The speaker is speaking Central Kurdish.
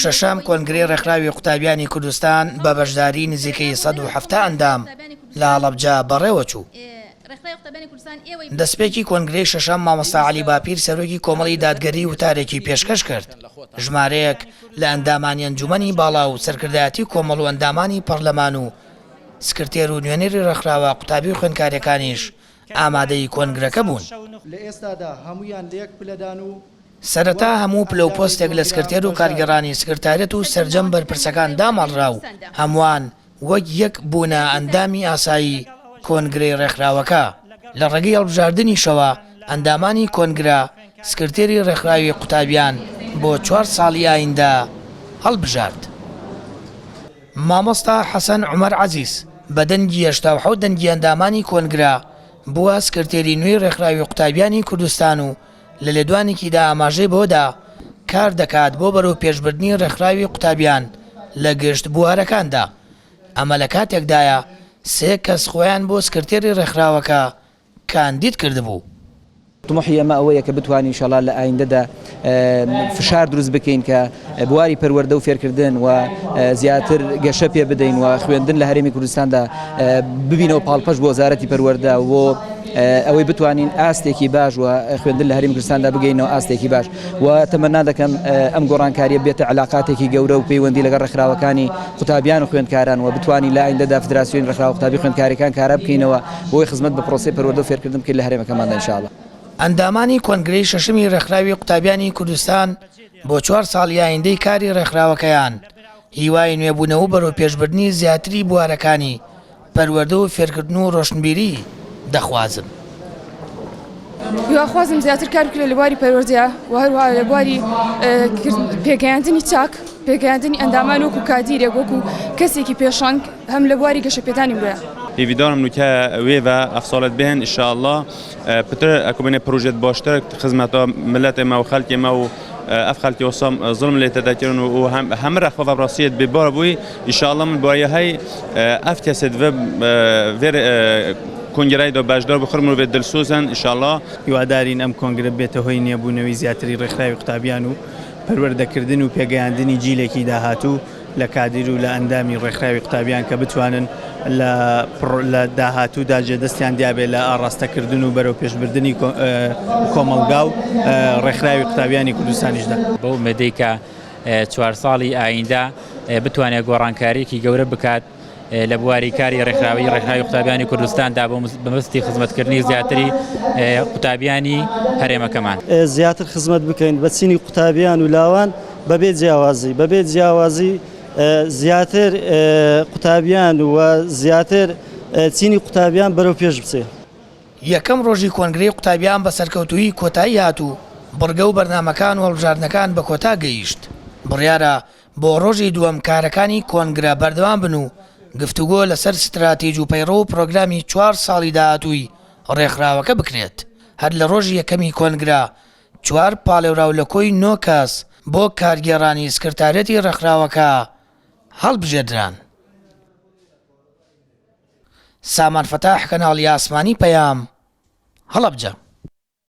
شەشەم کۆنگرەی ڕێکخراوی قوتابیانی کوردستان بە بەشداری نزیکەی 170 ئەندام لە هەڵەبجە بەڕێوەچوو. دەستپێکی کۆنگرەی شەشەم مامۆستا عەلی باپیر سەرۆکی کۆمەڵی دادگەری وتارێکی پێشکەش کرد. ژمارەیەک لە ئەندامانی ئەنجومەنی باڵا و سەرکردایەتی کۆمەڵ و ئەندامانی پەرلەمان و سکرتێر و نوێنەری ڕێکخراوە قوتابی و خوێندکارەکانیش ئامادەی کۆنگرەکە بوون. سەرەتا هەموو پلە و پۆستێک لە سکرتێر و کارگەڕانی سکرتارەت و سەرجەم بەرپرسەکان دامەڵرا و هەمووان وەک یەک بوونە ئەندامی ئاسایی کۆنگرەی ڕێکخراوەکە. لە ڕێگەی هەڵبژاردنیشەوە ئەندامانی کۆنگرە سکرتێری ڕێکخراوی قوتابیان بۆ 4 ساڵی ئایندا هەڵبژارد. مامۆستا حەسەن عومەر عەزیز بە دەنگی 87 دەنگی ئەندامانی کۆنگرە بووە سکرتێری نوێی ڕێکخراوی قوتابیانی کوردستان و لە لێدوانێکیدا ئاماژەی بۆدا کار دەکات بۆ بەرەو پێشبردنی ڕێکخراوی قوتابیان لە گشت بوارەکاندا. ئەمە لە کاتێکدایە 3 کەس خۆیان بۆ سکرتێری ڕێکخراوەکە کاندید کردبوو. طموحی ئەمە ئەوەیە کە بتوانین ئینشاڵڵا لە ئایندەدا فشار دروست بکەین کە بواری پەروەردە و فێرکردن و زیاتر گەشە پێ بدەین و خوێندن لە هەرێمی کوردستاندا ببینەوە پاڵپەش بۆ وەزارەتی پەروەردە و ئەوەی بتوانین ئاستێکی باش و خوێندن لە هەرێمی کوردستاندا بگەینەوە ئاستێکی باش و تەمەنا دەکەم ئەم گۆڕانکاریە بێتە علاقاتێکی گەورە و پەیوەندی لەگەڵ ڕێکخراوەکانی قوتابیان و خوێندکاران و بتوانین لە ئایندەدا فدراسیۆنی ڕێکخراوە قوتابی خوێندکارەکان کارە بکەینەوە بۆی خزمەت بە پرۆسەی پەروەردە و فێرکردن بکەین لە هەرێمەکەماندا ئینشاءڵڵا. ئەندامانی کۆنگرەی شەشەمی ڕێکخراوی قوتابیانی کوردستان بۆ 4 ساڵی ئایندەی کاری ڕێکخراوەکەیان هیوای نوێبوونەوە بەرەو پێشبردننی زیاتری بوارەکانی پەروەردە و فێرکردن و ڕۆشنبیری دەخوازم. هیواخوازم زیاتر کار بکرێت لە بواری پەروەردەیە و هەروەها لە بواری پێگەیاندنی چاک پێگەیاندنی ئەندامان وەکو کادیرێک وەکو کەسێکی پێشەنگ هەم لە بواری گەشەپێدانی مرۆیە. هیویدارم نوکە وێڤە ئەفساڵت بهێن ئینشاءڵڵا پتر ئەکوبێنێ پروژێت باشتر خزمەتە ملەتێمە و خەڵکێمە و ئەف خەڵکی وەسام زڵم لێ تێدەکردن و هەمە ڕەخفە ڕاستیەت بێبارە بووی ئینشاءڵڵا من بۆیەهەی ئەف کەسێت vێر کۆنگرایدا باشدار بخڕم و بێت دڵسۆزن ئینشاءڵڵا. هیوادارین ئەم کۆنگرە بێتە هۆی نێبوونەوەی زیاتری ڕێکخراوی قوتابیان و پەروەردەکردن و پێگەیاندنی جیلێکی داهاتوو لە کادیر و لە ئەندامی ڕێکخراوی قوتابیان کە بتوانن لە داهاتوودا جێدەستیان دیابێت لە ئاڕاستەکردن و بەرەو پێشبردننی کۆمەلگا و ڕێکخراوی قوتابیانی کوردستانیشدا بەو مەدەی کە 4 ساڵی ئایندا بتوانێت گۆڕانکاریەکی گەورە بکات لە بواری کاری ڕێکخراوی قوتابیانی کوردستاندا بەمەستی خزمەتکردنی زیاتری قوتابیانی هەرێمەکەمان زیاتر خزمەت بکەین بە چینی قوتابیان و لاوان بەبێ جیاوازی زیاتر قوتابیان و زیاتر چینی قوتابیان بەرەو پێش بچێ. یەکەم ڕۆژی کۆنگرەی قوتابیان بە سەرکەوتووی کۆتایی هاتوو بڕگە و بەرنامەکان و هەڵبژاردنەکان بە کۆتا گەیشت. بڕیارە بۆ ڕۆژی دووەم کارەکانی کۆنگرە بەردەوام بن و گفتوگۆ لەسەر ستراتیژ و پەیڕۆ و پرۆگرامی 4 ساڵی داهاتووی ڕێکخراوەکە بکرێت. هەر لە ڕۆژی یەکەمی کۆنگرە 4 پاڵێوراو لە کۆی 9 کەس بۆ کارگێڕانی سکرتارەتی ڕێکخراوەکە هەڵبژێردران. سامان فەتاح کەناڵی ئاسمانی پەیام هەڵەبجە.